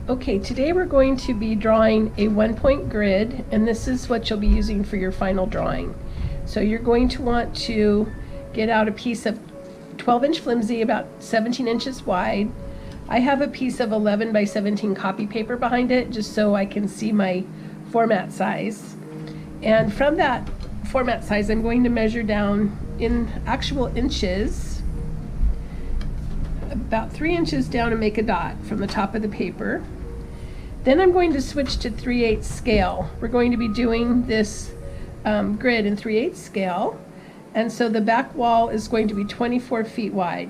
Okay, today we're going to be drawing a one-point grid, and this is what you'll be using for your final drawing. So you're going to want to get out a piece of 12-inch flimsy, about 17 inches wide. I have a piece of 11 by 17 copy paper behind it, just so I can see my format size. And from that format size, I'm going to measure down in actual inches, about 3 inches down, and make a dot from the top of the paper. Then I'm going to switch to 3/8 scale. We're going to be doing this grid in 3/8 scale, and so the back wall is going to be 24 feet wide.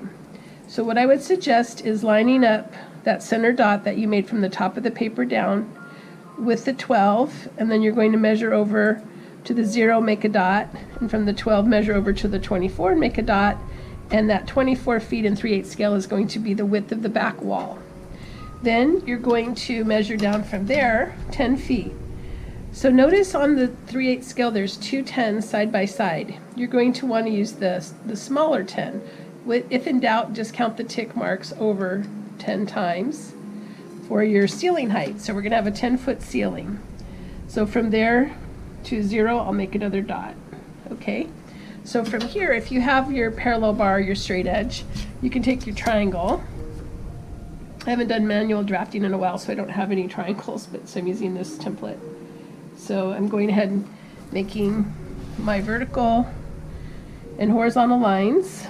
So what I would suggest is lining up that center dot that you made from the top of the paper down with the 12, and then you're going to measure over to the 0, make a dot, and from the 12 measure over to the 24 and make a dot, and that 24 feet in 3/8 scale is going to be the width of the back wall. Then you're going to measure down from there 10 feet. So notice on the 3/8 scale there's two 10s side by side. You're going to want to use the smaller 10. If in doubt, just count the tick marks over 10 times for your ceiling height. So we're going to have a 10-foot ceiling. So from there to 0, I'll make another dot. Okay? So from here, if you have your parallel bar, your straight edge, you can take your triangle. I haven't done manual drafting in a while, so I don't have any triangles, but so I'm using this template. So I'm going ahead and making my vertical and horizontal lines.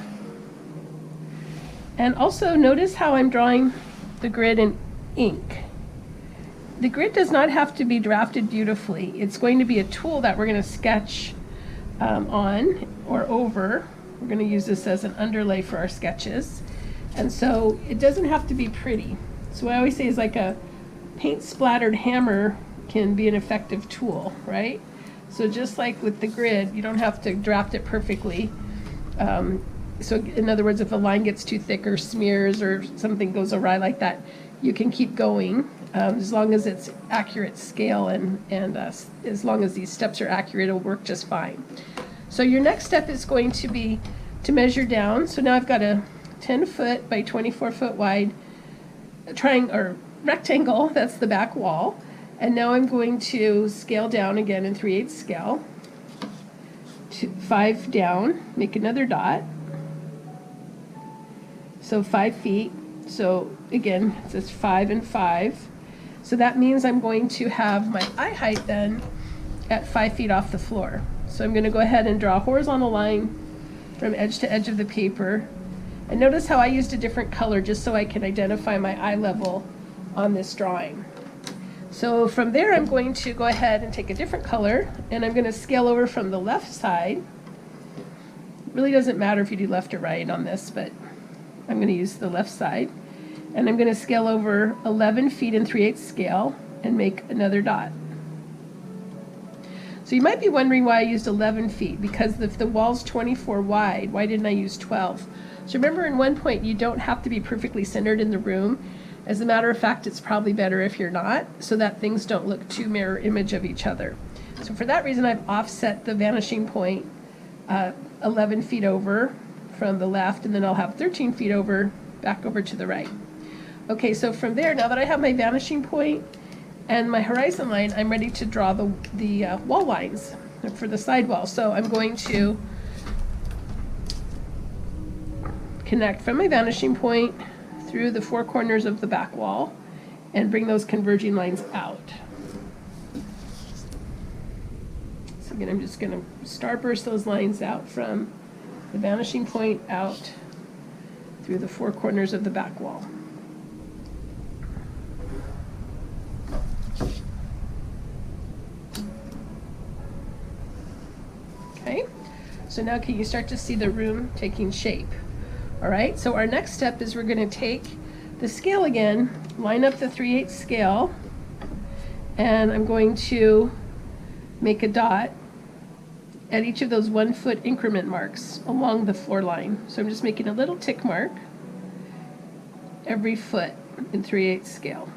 And also notice how I'm drawing the grid in ink. The grid does not have to be drafted beautifully. It's going to be a tool that we're going to sketch on or over. We're going to use this as an underlay for our sketches. And so it doesn't have to be pretty. So what I always say is like a paint splattered hammer can be an effective tool, right? So just like with the grid, you don't have to draft it perfectly. So in other words, if a line gets too thick or smears or something goes awry like that, you can keep going as long as it's accurate scale, and as long as these steps are accurate, it'll work just fine. So your next step is going to be to measure down. So now I've got a 10-foot by 24-foot wide triangle or rectangle. That's the back wall. And now I'm going to scale down again in 3/8 scale to 5 down, make another dot. So 5 feet. So again, it says 5 and 5. So that means I'm going to have my eye height then at 5 feet off the floor. So I'm going to go ahead and draw a horizontal line from edge to edge of the paper. And notice how I used a different color just so I can identify my eye level on this drawing. So from there I'm going to go ahead and take a different color, and I'm going to scale over from the left side. It really doesn't matter if you do left or right on this, but I'm going to use the left side. And I'm going to scale over 11 feet in 3/8 scale and make another dot. So you might be wondering why I used 11 feet, because if the wall's 24 wide, why didn't I use 12? So remember, in one point, you don't have to be perfectly centered in the room. As a matter of fact, it's probably better if you're not, so that things don't look too mirror image of each other. So for that reason, I've offset the vanishing point 11 feet over from the left, and then I'll have 13 feet over, back over to the right. Okay, so from there, now that I have my vanishing point and my horizon line, I'm ready to draw the wall lines for the side wall. So I'm going to connect from my vanishing point through the 4 corners of the back wall and bring those converging lines out. So again, I'm just going to starburst those lines out from the vanishing point out through the 4 corners of the back wall. Okay, so now can you start to see the room taking shape? All right, so our next step is we're going to take the scale again, line up the 3/8 scale, and I'm going to make a dot at each of those 1-foot increment marks along the floor line. So I'm just making a little tick mark every foot in 3/8 scale.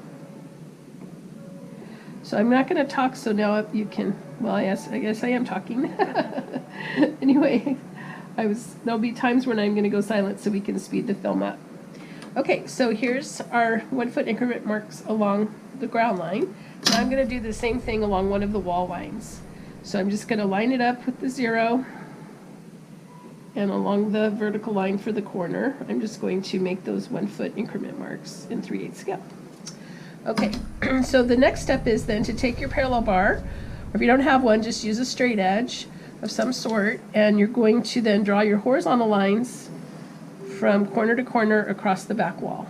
So I'm not going to talk, so now you can, well, I guess I am talking. Anyway, there'll be times when I'm going to go silent so we can speed the film up. Okay, so here's our 1 foot increment marks along the ground line. Now I'm going to do the same thing along one of the wall lines. So I'm just going to line it up with the 0, and along the vertical line for the corner, I'm just going to make those 1 foot increment marks in 3/8 scale. Okay, so the next step is then to take your parallel bar, or if you don't have one, just use a straight edge of some sort, and you're going to then draw your horizontal lines from corner to corner across the back wall.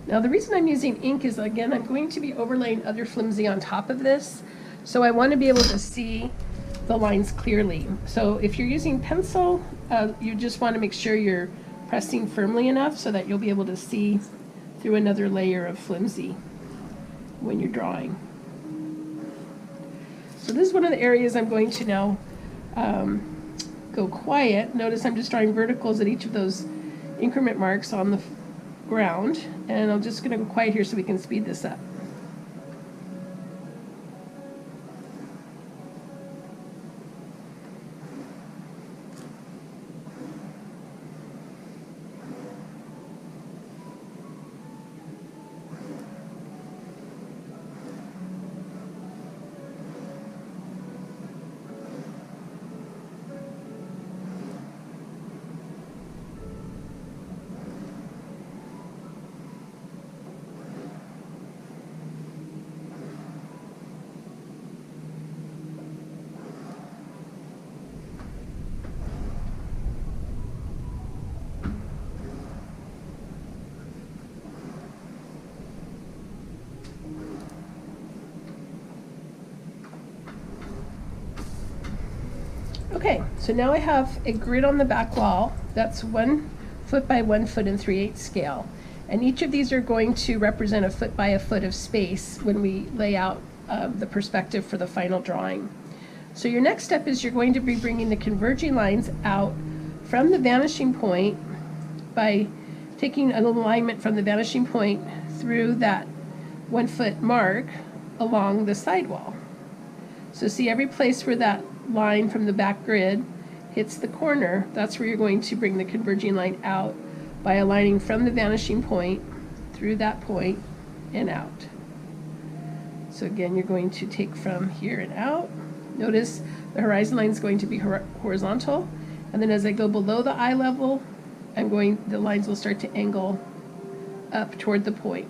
Now the reason I'm using ink is, again, I'm going to be overlaying other flimsy on top of this, so I want to be able to see the lines clearly. So if you're using pencil, you just want to make sure you're pressing firmly enough so that you'll be able to see through another layer of flimsy when you're drawing. So this is one of the areas I'm going to now go quiet. Notice I'm just drawing verticals at each of those increment marks on the ground, and I'm just going to go quiet here so we can speed this up. Okay, so now I have a grid on the back wall that's 1 foot by 1 foot in 3/8 scale. And each of these are going to represent a foot by a foot of space when we lay out the perspective for the final drawing. So your next step is you're going to be bringing the converging lines out from the vanishing point by taking an alignment from the vanishing point through that 1 foot mark along the sidewall. So see, every place where that line from the back grid hits the corner, that's where you're going to bring the converging line out by aligning from the vanishing point through that point and out. So again, you're going to take from here and out. Notice the horizon line is going to be horizontal, and then as I go below the eye level, the lines will start to angle up toward the point.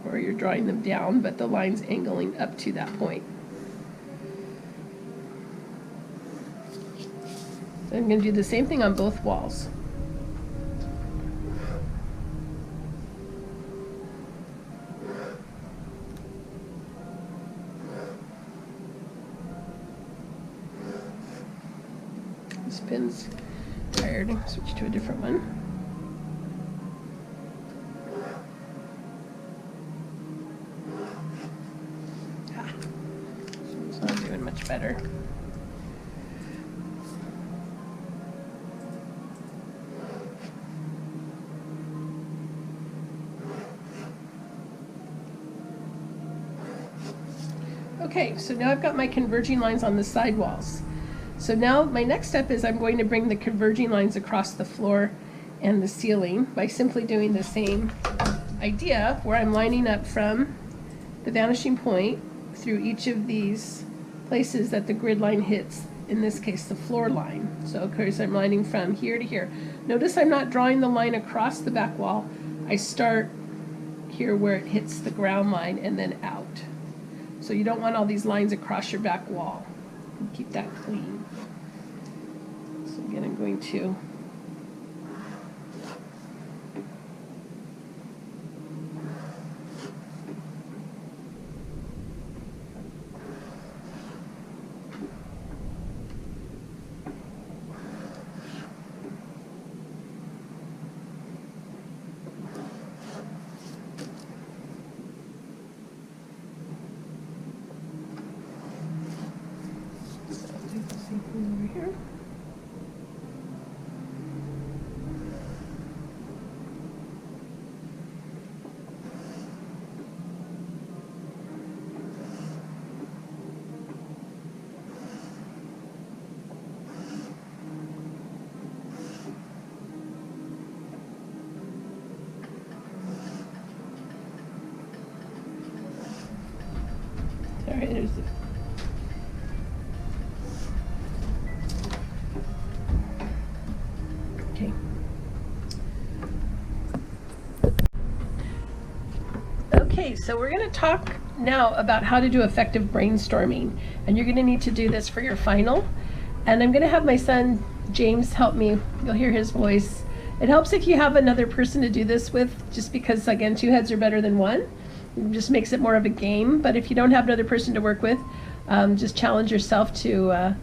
Or you're drawing them down, but the line's angling up to that point. So I'm going to do the same thing on both walls. This pin's tired. Switch to a different one. Much better. Okay, so now I've got my converging lines on the side walls. So now my next step is I'm going to bring the converging lines across the floor and the ceiling by simply doing the same idea where I'm lining up from the vanishing point through each of these places that the grid line hits, in this case the floor line. So of course I'm lining from here to here. Notice I'm not drawing the line across the back wall. I start here where it hits the ground line and then out. So you don't want all these lines across your back wall. Keep that clean. So again, I'm going to here. Sorry, there's the okay. Okay, so we're going to talk now about how to do effective brainstorming, and you're going to need to do this for your final. And I'm going to have my son James help me. You'll hear his voice. It helps if you have another person to do this with, just because, again, 2 heads are better than 1. It just makes it more of a game. But if you don't have another person to work with, just challenge yourself to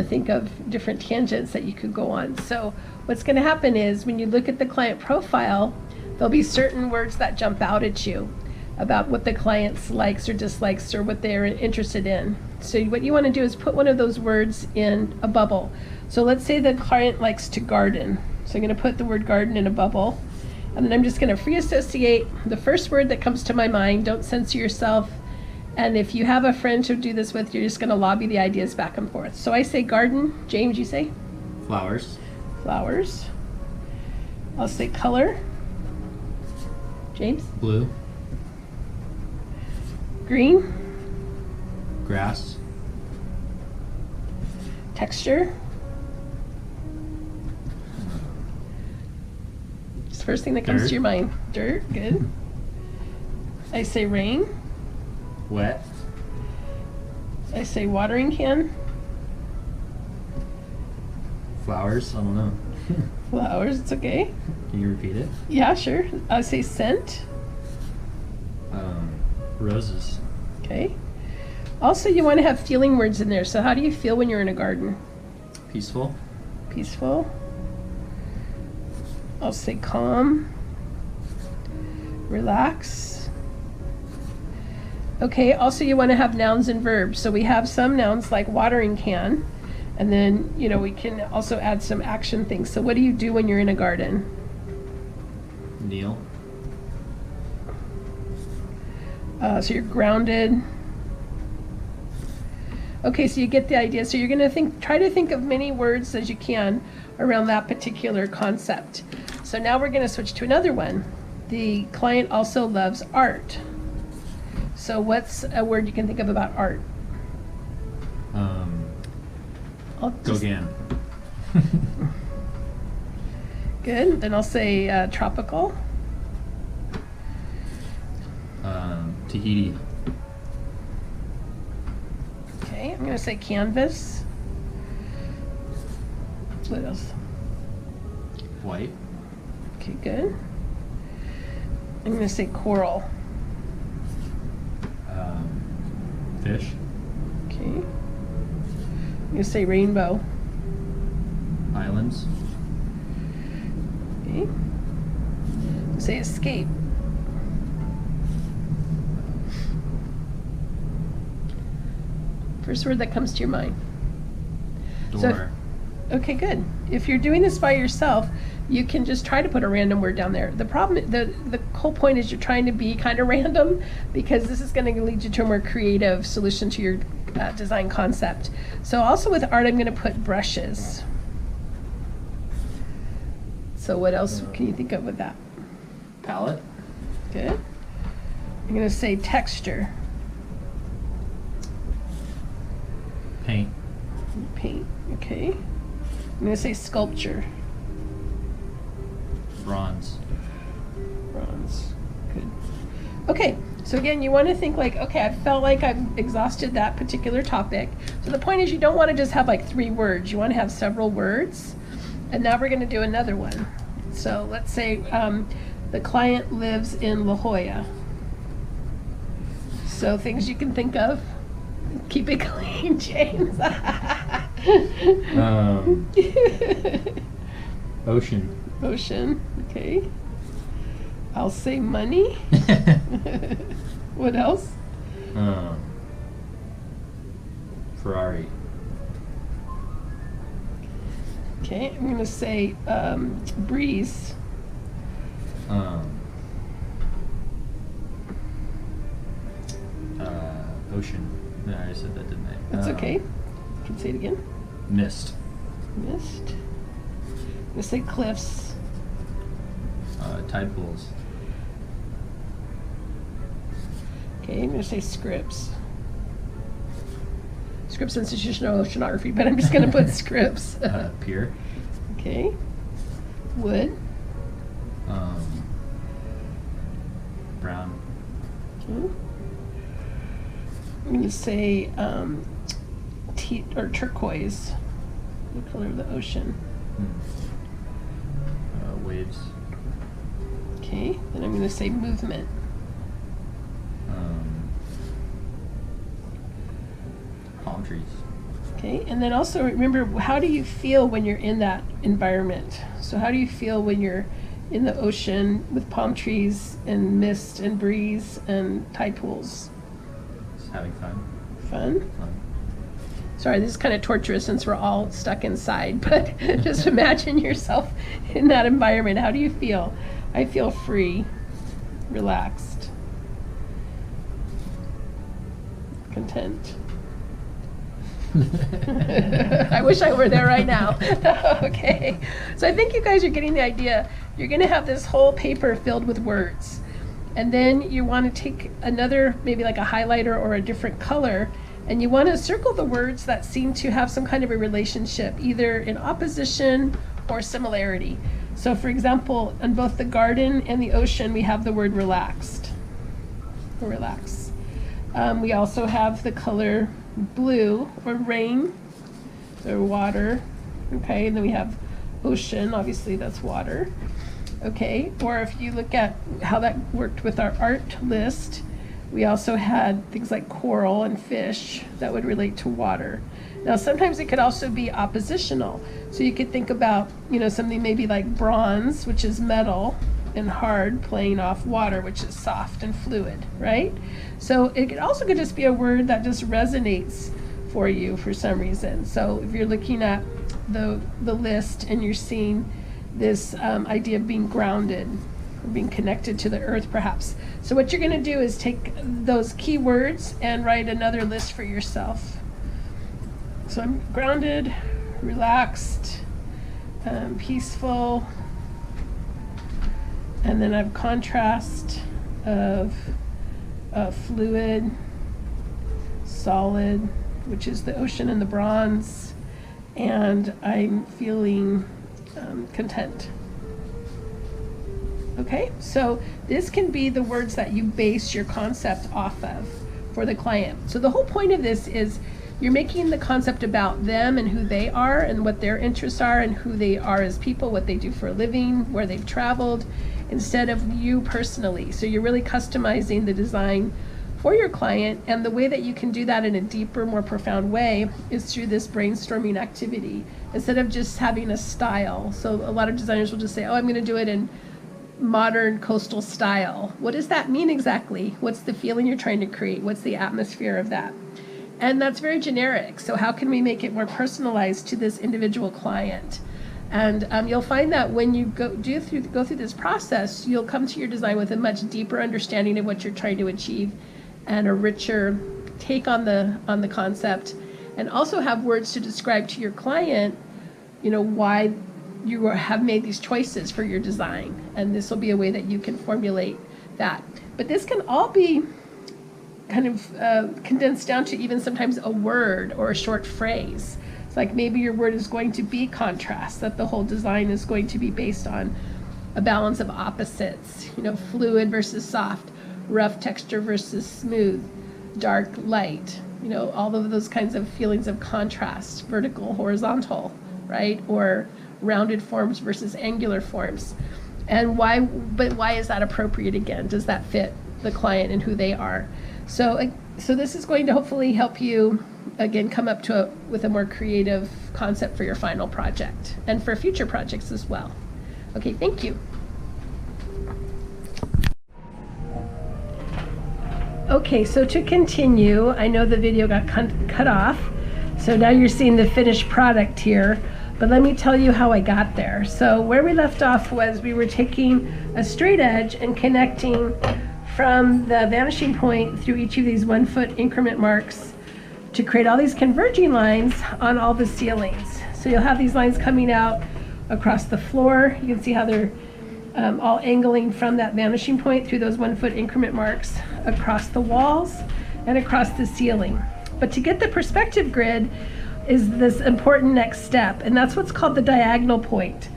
think of different tangents that you could go on. So what's going to happen is when you look at the client profile, there'll be certain words that jump out at you about what the client likes or dislikes or what they're interested in. So what you want to do is put one of those words in a bubble. So let's say the client likes to garden. So I'm going to put the word garden in a bubble. And then I'm just going to free associate the first word that comes to my mind. Don't censor yourself. And if you have a friend to do this with, you're just going to lobby the ideas back and forth. So I say garden. James, you say? Flowers. Flowers. I'll say color. James? Blue. Green. Grass. Texture. Just first thing that comes Dirt. to your mind. Dirt, good. I say rain. Wet. I say watering can. Flowers. I don't know. Flowers, it's okay. Can you repeat it? Yeah, sure. I say scent. Roses. Okay. Also, you want to have feeling words in there. So how do you feel when you're in a garden? Peaceful. Peaceful. I'll say calm. Relax. Okay, also you want to have nouns and verbs. So we have some nouns like watering can, and then, we can also add some action things. So what do you do when you're in a garden? Kneel. So you're grounded. Okay, so you get the idea. So you're going to try to think of many words as you can around that particular concept. So now we're going to switch to another one. The client also loves art. So what's a word you can think of about art? Gauguin. Good. Then I'll say tropical. Tahiti. Okay, I'm going to say canvas. What else? White. Okay, good. I'm going to say coral. Fish. Okay. I'm going to say rainbow. Islands. Okay. Say escape. First word that comes to your mind. Door. So, okay, good. If you're doing this by yourself, you can just try to put a random word down there. The problem, the whole point is you're trying to be kind of random, because this is going to lead you to a more creative solution to your design concept. So also with art, I'm going to put brushes. So what else can you think of with that? Palette. Good. I'm going to say texture. Paint. Paint. Okay. I'm going to say sculpture. Bronze. Bronze. Good. Okay, so again, you want to think like, okay, I felt like I've exhausted that particular topic. So the point is you don't want to just have like 3 words. You want to have several words. And now we're going to do another one. So let's say the client lives in La Jolla. So things you can think of. Keep it clean, James. Ocean. Ocean, okay. I'll say money. What else? Ferrari. Okay, I'm going to say breeze. Ocean. No, I said that, didn't I? That's okay. You can say it again. Mist. Mist. I'm going to say cliffs. Tide pools. Okay, I'm going to say scripts. Scripps Institutional Oceanography, but I'm just going to put scripts. Pier. Okay. Wood. Brown. Okay. I'm going to say turquoise, the color of the ocean. Waves. Okay, then I'm going to say movement. Palm trees. Okay, and then also remember, how do you feel when you're in that environment? So how do you feel when you're in the ocean with palm trees and mist and breeze and tide pools? Just having fun. Fun? Sorry, this is kind of torturous since we're all stuck inside, but just imagine yourself in that environment. How do you feel? I feel free, relaxed, content. I wish I were there right now. Okay, so I think you guys are getting the idea. You're going to have this whole paper filled with words, and then you want to take another, maybe like a highlighter or a different color, and you want to circle the words that seem to have some kind of a relationship, either in opposition or similarity. So for example, on both the garden and the ocean, we have the word relaxed, or relax. We also have the color blue, or rain, or water, okay, and then we have ocean, obviously that's water, okay, or if you look at how that worked with our art list, we also had things like coral and fish that would relate to water. Now sometimes it could also be oppositional, so you could think about, you know, something maybe like bronze, which is metal, and hard, playing off water, which is soft and fluid, right? So it could just be a word that just resonates for you for some reason. So if you're looking at the list and you're seeing this idea of being grounded, or being connected to the earth perhaps. So what you're gonna do is take those key words and write another list for yourself. So I'm grounded, relaxed, peaceful, and then I have contrast of fluid, solid, which is the ocean and the bronze, and I'm feeling content. Okay, so this can be the words that you base your concept off of for the client. So the whole point of this is you're making the concept about them and who they are and what their interests are and who they are as people, what they do for a living, where they've traveled, instead of you personally. So you're really customizing the design for your client, and the way that you can do that in a deeper, more profound way is through this brainstorming activity, instead of just having a style. So a lot of designers will just say, oh, I'm going to do it in modern coastal style. What does that mean exactly? What's the feeling you're trying to create? What's the atmosphere of that? And that's very generic. So how can we make it more personalized to this individual client? And you'll find that when you go through this process, you'll come to your design with a much deeper understanding of what you're trying to achieve, and a richer take on the concept, and also have words to describe to your client, you know, why you have made these choices for your design. And this will be a way that you can formulate that. But this can all be kind of condensed down to even sometimes a word or a short phrase. It's like maybe your word is going to be contrast, that the whole design is going to be based on a balance of opposites, you know, fluid versus soft, rough texture versus smooth, dark, light, you know, all of those kinds of feelings of contrast, vertical, horizontal, right? Or rounded forms versus angular forms. And why is that appropriate again? Does that fit the client and who they are? So this is going to hopefully help you, again, come up with a more creative concept for your final project and for future projects as well. Okay, thank you. Okay, so to continue, I know the video got cut off, so now you're seeing the finished product here. But let me tell you how I got there. So where we left off was we were taking a straight edge and connecting from the vanishing point through each of these 1 foot increment marks to create all these converging lines on all the ceilings. So you'll have these lines coming out across the floor. You can see how they're all angling from that vanishing point through those 1 foot increment marks across the walls and across the ceiling. But to get the perspective grid is this important next step, and that's what's called the diagonal point.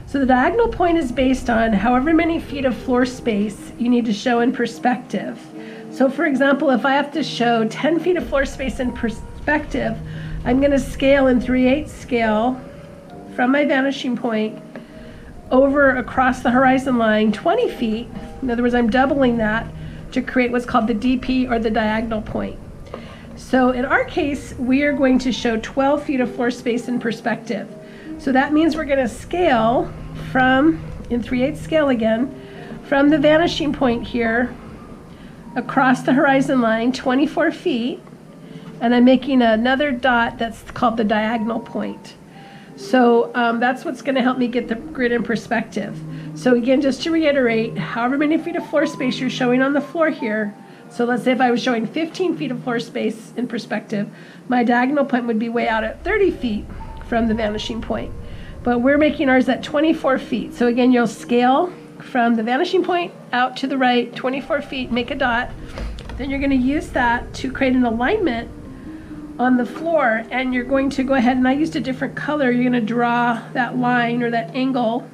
So the diagonal point is based on however many feet of floor space you need to show in perspective. So for example, if I have to show 10 feet of floor space in perspective, I'm going to scale in 3/8 scale from my vanishing point over across the horizon line 20 feet. In other words, I'm doubling that to create what's called the DP, or the diagonal point. So in our case, we are going to show 12 feet of floor space in perspective. So that means we're going to scale from, in 3/8 scale again, from the vanishing point here across the horizon line 24 feet, and I'm making another dot that's called the diagonal point. So that's what's going to help me get the grid in perspective. So again, just to reiterate, however many feet of floor space you're showing on the floor here, so let's say if I was showing 15 feet of floor space in perspective, my diagonal point would be way out at 30 feet from the vanishing point. But we're making ours at 24 feet. So again, you'll scale from the vanishing point out to the right, 24 feet, make a dot. Then you're going to use that to create an alignment on the floor, and you're going to go ahead, and I used a different color, you're going to draw that line or that angle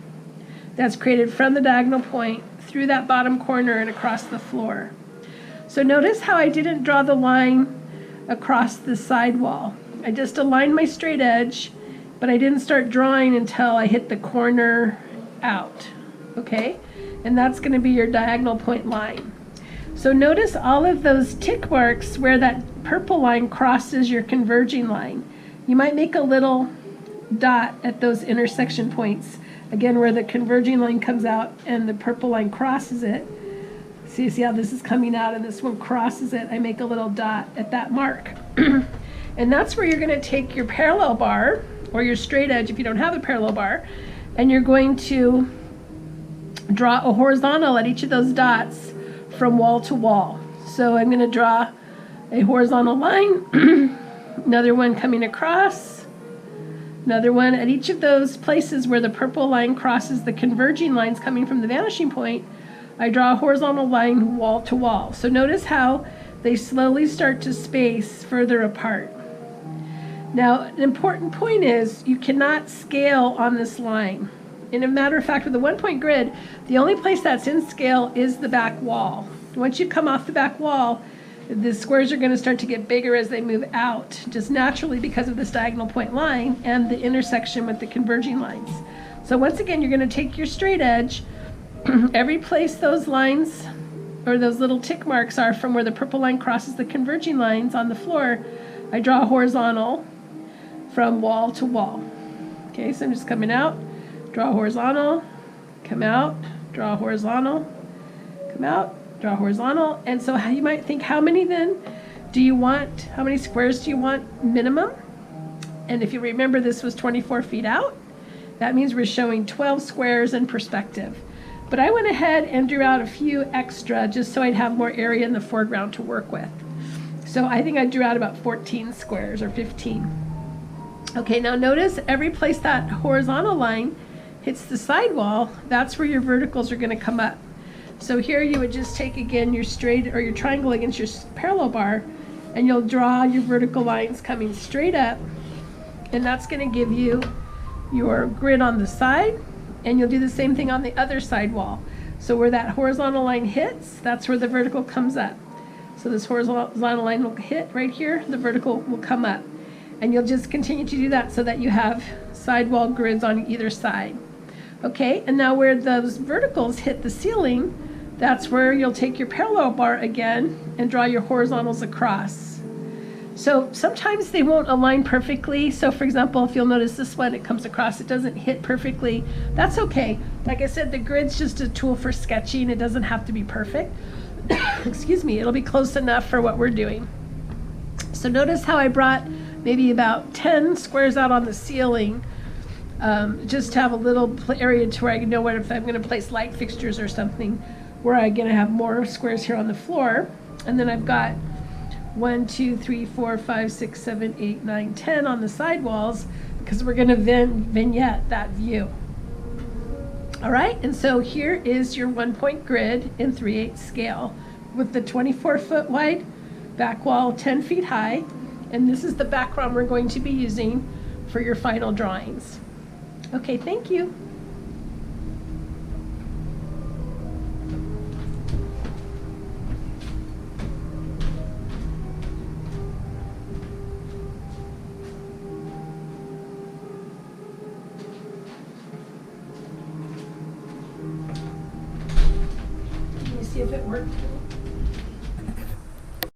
that's created from the diagonal point through that bottom corner and across the floor. So notice how I didn't draw the line across the side wall. I just aligned my straight edge, but I didn't start drawing until I hit the corner out, okay? And that's going to be your diagonal point line. So notice all of those tick marks where that purple line crosses your converging line. You might make a little dot at those intersection points, again where the converging line comes out and the purple line crosses it. So you see how this is coming out and this one crosses it. I make a little dot at that mark. And that's where you're going to take your parallel bar, or your straight edge if you don't have a parallel bar, and you're going to draw a horizontal at each of those dots from wall to wall. So I'm going to draw a horizontal line, another one coming across, another one at each of those places where the purple line crosses the converging lines coming from the vanishing point. I draw a horizontal line wall to wall. So notice how they slowly start to space further apart. Now, an important point is you cannot scale on this line. And a matter of fact, with the 1 point grid, the only place that's in scale is the back wall. Once you come off the back wall, the squares are going to start to get bigger as they move out, just naturally because of this diagonal point line and the intersection with the converging lines. So once again, you're going to take your straight edge, every place those lines or those little tick marks are from where the purple line crosses the converging lines on the floor, I draw a horizontal from wall to wall. Okay, so I'm just coming out, draw a horizontal, come out, draw a horizontal, come out, draw a horizontal. And so you might think, how many then do you want? How many squares do you want minimum? And if you remember, this was 24 feet out. That means we're showing 12 squares in perspective. But I went ahead and drew out a few extra just so I'd have more area in the foreground to work with. So I think I drew out about 14 squares or 15. Okay, now notice every place that horizontal line hits the sidewall, that's where your verticals are going to come up. So here you would just take again your straight or your triangle against your parallel bar, and you'll draw your vertical lines coming straight up, and that's going to give you your grid on the side, and you'll do the same thing on the other side wall. So where that horizontal line hits, that's where the vertical comes up. So this horizontal line will hit right here, the vertical will come up. And you'll just continue to do that so that you have sidewall grids on either side. Okay, and now where those verticals hit the ceiling, that's where you'll take your parallel bar again and draw your horizontals across. So sometimes they won't align perfectly. So for example, if you'll notice this one, it comes across, it doesn't hit perfectly. That's okay. Like I said, the grid's just a tool for sketching. It doesn't have to be perfect. Excuse me, it'll be close enough for what we're doing. So notice how I brought maybe about 10 squares out on the ceiling just have a little area to where I can know what if I'm going to place light fixtures or something, where I'm going to have more squares here on the floor. And then I've got 1, 2, 3, 4, 5, 6, 7, 8, 9, 10 on the side walls, because we're going to vignette that view. All right, and so here is your 1-point grid in 3/8 scale with the 24-foot wide back wall, 10 feet high, and this is the background we're going to be using for your final drawings. Okay, thank you. Can you see if it worked?